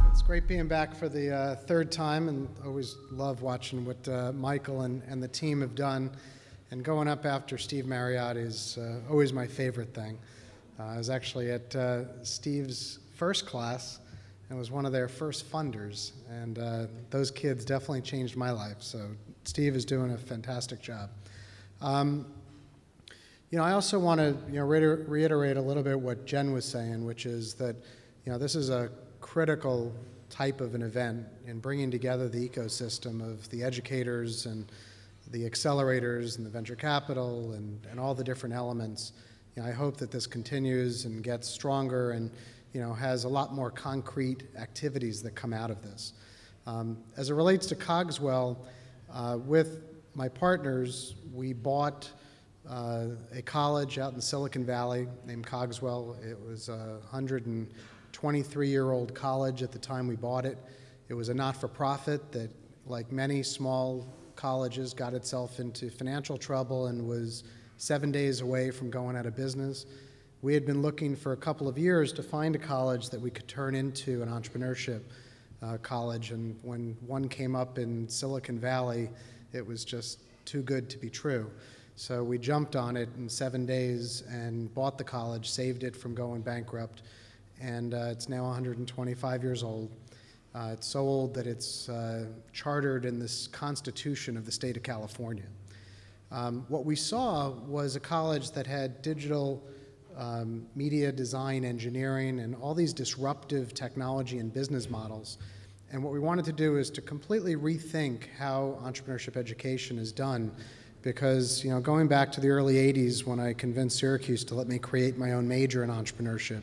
It's great being back for the third time, and always love watching what Michael and the team have done. And going up after Steve Marriott is always my favorite thing. I was actually at Steve's first class and was one of their first funders, and those kids definitely changed my life. So Steve is doing a fantastic job. I also want to reiterate a little bit what Jen was saying, which is that this is a critical type of an event in bringing together the ecosystem of the educators and the accelerators and the venture capital and all the different elements. I hope that this continues and gets stronger and has a lot more concrete activities that come out of this. As it relates to Cogswell, with my partners, we bought a college out in Silicon Valley named Cogswell. It was a 123-year-old college at the time we bought it. It was a not-for-profit that, like many small colleges, got itself into financial trouble and was 7 days away from going out of business. We had been looking for a couple of years to find a college that we could turn into an entrepreneurship college, and when one came up in Silicon Valley, it was just too good to be true. So we jumped on it in 7 days and bought the college, saved it from going bankrupt, and it's now 125 years old. It's so old that it's chartered in this Constitution of the state of California. What we saw was a college that had digital media design, engineering, and all these disruptive technology and business models. And what we wanted to do is to completely rethink how entrepreneurship education is done, because going back to the early 80s when I convinced Syracuse to let me create my own major in entrepreneurship,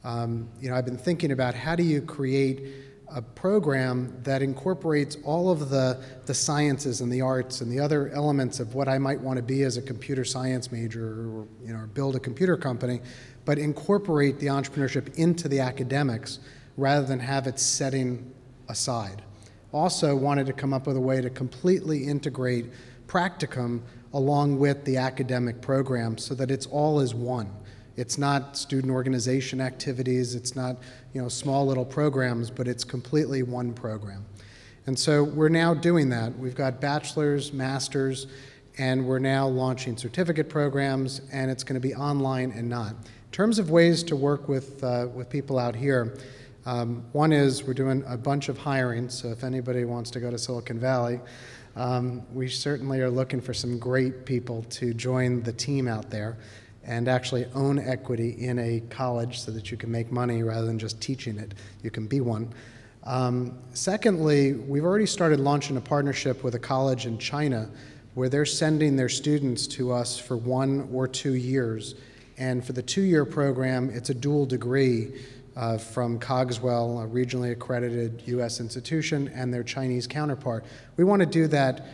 I've been thinking about how do you create a program that incorporates all of the sciences and the arts and the other elements of what I might want to be as a computer science major or build a computer company, but incorporate the entrepreneurship into the academics rather than have it setting aside. Also wanted to come up with a way to completely integrate practicum along with the academic program so that it's all as one. It's not student organization activities, it's not small little programs, but it's completely one program. And so we're now doing that. We've got bachelor's, master's, and we're now launching certificate programs, and it's going to be online and not. In terms of ways to work with people out here, one is we're doing a bunch of hiring, so if anybody wants to go to Silicon Valley, we certainly are looking for some great people to join the team out there and actually own equity in a college so that you can make money rather than just teaching it. You can be one. Secondly, we've already started launching a partnership with a college in China where they're sending their students to us for 1 or 2 years. And for the 2-year program, it's a dual degree from Cogswell, a regionally accredited U.S. institution, and their Chinese counterpart. We want to do that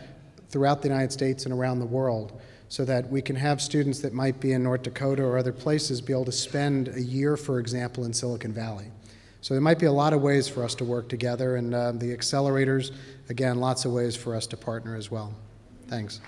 throughout the United States and around the world, so that we can have students that might be in North Dakota or other places be able to spend a year, for example, in Silicon Valley. So there might be a lot of ways for us to work together, and the accelerators, again, lots of ways for us to partner as well. Thanks.